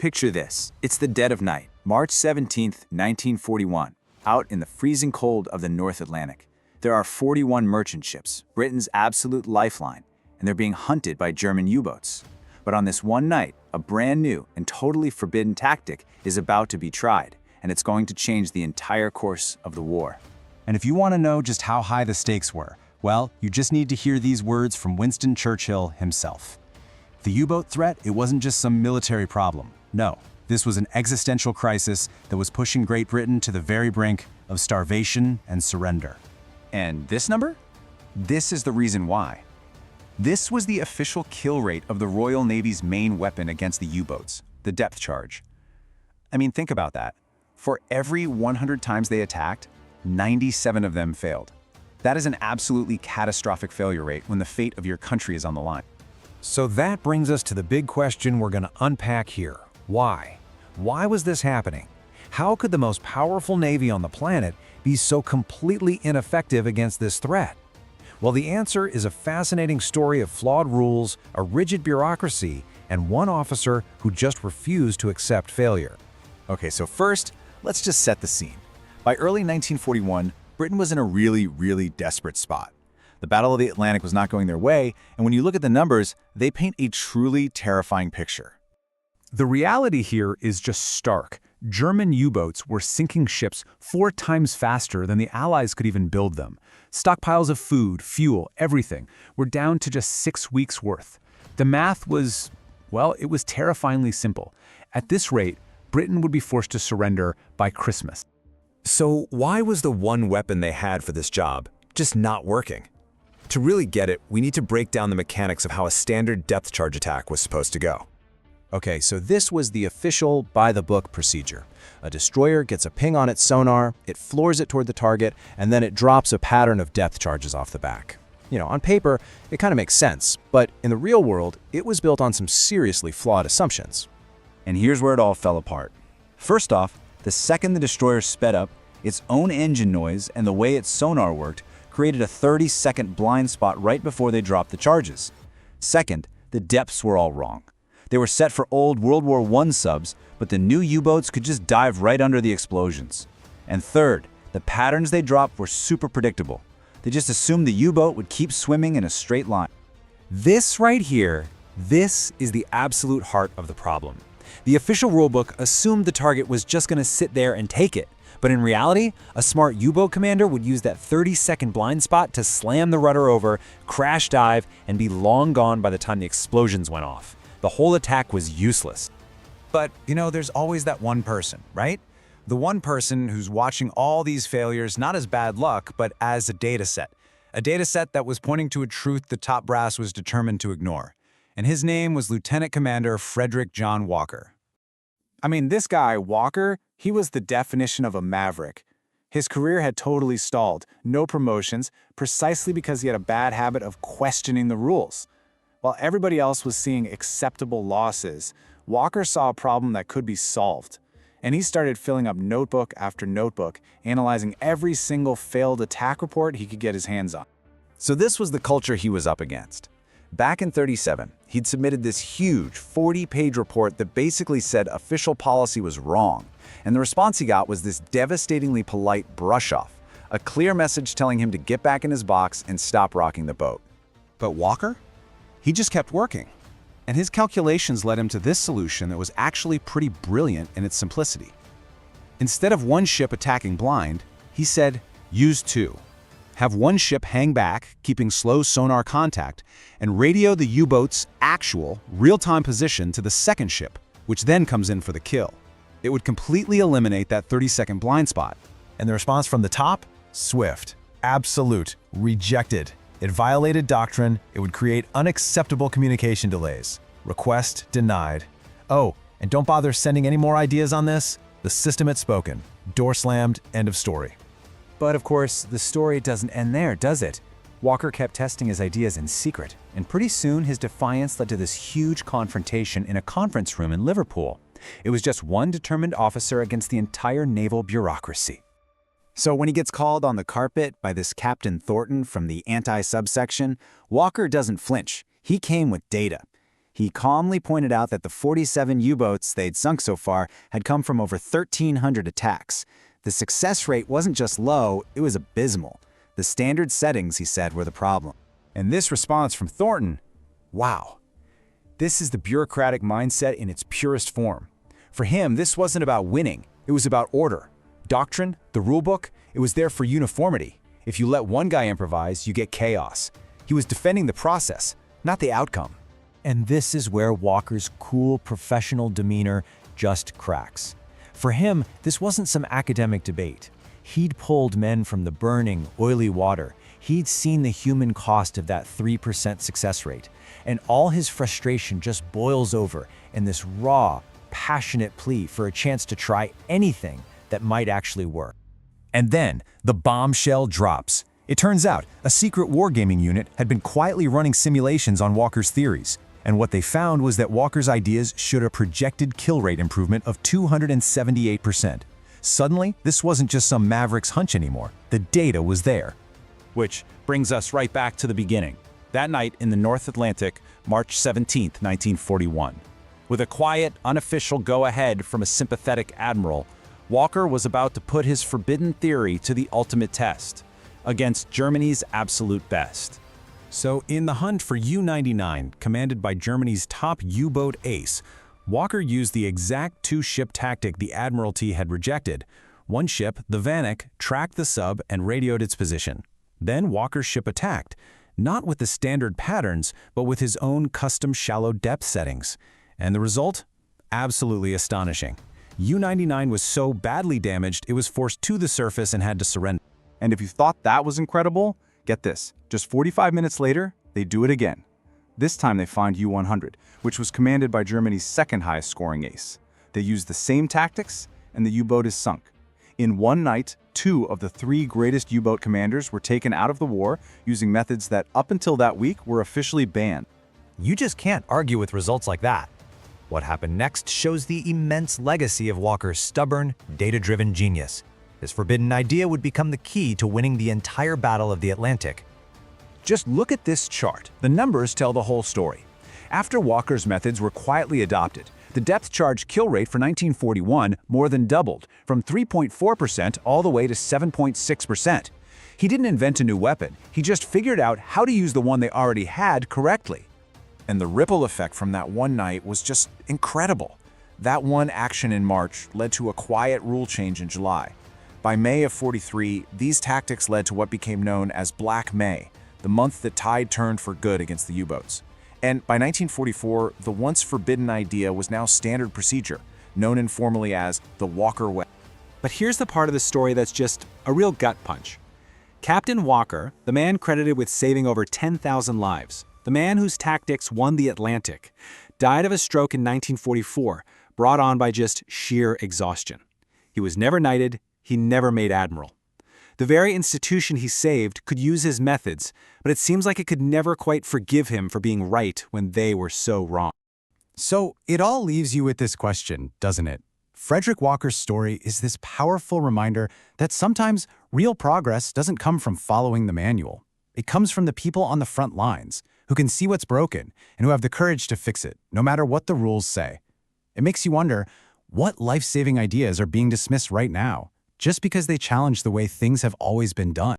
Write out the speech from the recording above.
Picture this. It's the dead of night, March 17th, 1941, out in the freezing cold of the North Atlantic. There are 41 merchant ships, Britain's absolute lifeline, and they're being hunted by German U-boats. But on this one night, a brand new and totally forbidden tactic is about to be tried, and it's going to change the entire course of the war. And if you want to know just how high the stakes were, well, you just need to hear these words from Winston Churchill himself. The U-boat threat, it wasn't just some military problem. No, this was an existential crisis that was pushing Great Britain to the very brink of starvation and surrender. And this number? This is the reason why. This was the official kill rate of the Royal Navy's main weapon against the U-boats, the depth charge. I mean, think about that. For every 100 times they attacked, 97 of them failed. That is an absolutely catastrophic failure rate when the fate of your country is on the line. So that brings us to the big question we're going to unpack here. Why? Why was this happening? How could the most powerful navy on the planet be so completely ineffective against this threat? Well, the answer is a fascinating story of flawed rules, a rigid bureaucracy, and one officer who just refused to accept failure. Okay, so first, let's just set the scene. By early 1941, Britain was in a really desperate spot. The Battle of the Atlantic was not going their way, and when you look at the numbers, they paint a truly terrifying picture. The reality here is just stark. German U-boats were sinking ships 4 times faster than the Allies could even build them. Stockpiles of food, fuel, everything were down to just 6 weeks' worth. The math was, well, it was terrifyingly simple. At this rate, Britain would be forced to surrender by Christmas. So why was the one weapon they had for this job just not working? To really get it, we need to break down the mechanics of how a standard depth charge attack was supposed to go. Okay, so this was the official by-the-book procedure. A destroyer gets a ping on its sonar, it floors it toward the target, and then it drops a pattern of depth charges off the back. You know, on paper, it kind of makes sense, but in the real world, it was built on some seriously flawed assumptions. And here's where it all fell apart. First off, the second the destroyer sped up, its own engine noise and the way its sonar worked created a 30-second blind spot right before they dropped the charges. Second, the depths were all wrong. They were set for old World War I subs, but the new U-boats could just dive right under the explosions. And third, the patterns they dropped were super predictable. They just assumed the U-boat would keep swimming in a straight line. This right here, this is the absolute heart of the problem. The official rulebook assumed the target was just going to sit there and take it. But in reality, a smart U-boat commander would use that 30-second blind spot to slam the rudder over, crash dive, and be long gone by the time the explosions went off. The whole attack was useless. But, you know, there's always that one person, right? The one person who's watching all these failures not as bad luck, but as a data set. A data set that was pointing to a truth the top brass was determined to ignore. And his name was Lieutenant Commander Frederick John Walker. I mean, this guy, Walker, he was the definition of a maverick. His career had totally stalled, no promotions, precisely because he had a bad habit of questioning the rules. While everybody else was seeing acceptable losses, Walker saw a problem that could be solved. And he started filling up notebook after notebook, analyzing every single failed attack report he could get his hands on. So this was the culture he was up against. Back in '37, he'd submitted this huge 40-page report that basically said official policy was wrong. And the response he got was this devastatingly polite brush-off, a clear message telling him to get back in his box and stop rocking the boat. But Walker? He just kept working. And his calculations led him to this solution that was actually pretty brilliant in its simplicity. Instead of one ship attacking blind, he said, use 2. Have one ship hang back, keeping slow sonar contact, and radio the U-boat's actual, real-time position to the second ship, which then comes in for the kill. It would completely eliminate that 30-second blind spot. And the response from the top? Swift. Absolute. Rejected. It violated doctrine. It would create unacceptable communication delays. Request denied. Oh, and don't bother sending any more ideas on this. The system had spoken. Door slammed. End of story. But of course, the story doesn't end there, does it? Walker kept testing his ideas in secret, and pretty soon his defiance led to this huge confrontation in a conference room in Liverpool. It was just one determined officer against the entire naval bureaucracy. So when he gets called on the carpet by this Captain Thornton from the anti-subsection, Walker doesn't flinch. He came with data. He calmly pointed out that the 47 U-boats they'd sunk so far had come from over 1,300 attacks. The success rate wasn't just low, it was abysmal. The standard settings, he said, were the problem. And this response from Thornton, wow. This is the bureaucratic mindset in its purest form. For him, this wasn't about winning, it was about order. Doctrine, the rulebook, it was there for uniformity. If you let one guy improvise, you get chaos. He was defending the process, not the outcome. And this is where Walker's cool professional demeanor just cracks. For him, this wasn't some academic debate. He'd pulled men from the burning, oily water. He'd seen the human cost of that 3% success rate. And all his frustration just boils over in this raw, passionate plea for a chance to try anything that might actually work. And then, the bombshell drops. It turns out, a secret wargaming unit had been quietly running simulations on Walker's theories. And what they found was that Walker's ideas showed a projected kill rate improvement of 278%. Suddenly, this wasn't just some Maverick's hunch anymore. The data was there. Which brings us right back to the beginning. That night in the North Atlantic, March 17, 1941. With a quiet, unofficial go-ahead from a sympathetic admiral, Walker was about to put his forbidden theory to the ultimate test, against Germany's absolute best. So in the hunt for U-99, commanded by Germany's top U-boat ace, Walker used the exact two-ship tactic the Admiralty had rejected. One ship, the Vanek, tracked the sub and radioed its position. Then Walker's ship attacked, not with the standard patterns, but with his own custom shallow depth settings. And the result? Absolutely astonishing. U-99 was so badly damaged, it was forced to the surface and had to surrender. And if you thought that was incredible, get this. Just 45 minutes later, they do it again. This time they find U-100, which was commanded by Germany's second highest scoring ace. They used the same tactics, and the U-boat is sunk. In one night, 2 of the 3 greatest U-boat commanders were taken out of the war using methods that up until that week were officially banned. You just can't argue with results like that. What happened next shows the immense legacy of Walker's stubborn, data-driven genius. His forbidden idea would become the key to winning the entire Battle of the Atlantic. Just look at this chart. The numbers tell the whole story. After Walker's methods were quietly adopted, the depth charge kill rate for 1941 more than doubled, from 3.4% all the way to 7.6%. He didn't invent a new weapon, he just figured out how to use the one they already had correctly. And the ripple effect from that one night was just incredible. That one action in March led to a quiet rule change in July. By May of '43, these tactics led to what became known as Black May, the month the tide turned for good against the U-boats. And by 1944, the once forbidden idea was now standard procedure, known informally as the Walker way. But here's the part of the story that's just a real gut punch. Captain Walker, the man credited with saving over 10,000 lives, the man whose tactics won the Atlantic, died of a stroke in 1944, brought on by just sheer exhaustion. He was never knighted, he never made admiral. The very institution he saved could use his methods, but it seems like it could never quite forgive him for being right when they were so wrong. So it all leaves you with this question, doesn't it? Frederick Walker's story is this powerful reminder that sometimes real progress doesn't come from following the manual. It comes from the people on the front lines, who can see what's broken and who have the courage to fix it, no matter what the rules say. It makes you wonder, what life-saving ideas are being dismissed right now, just because they challenge the way things have always been done?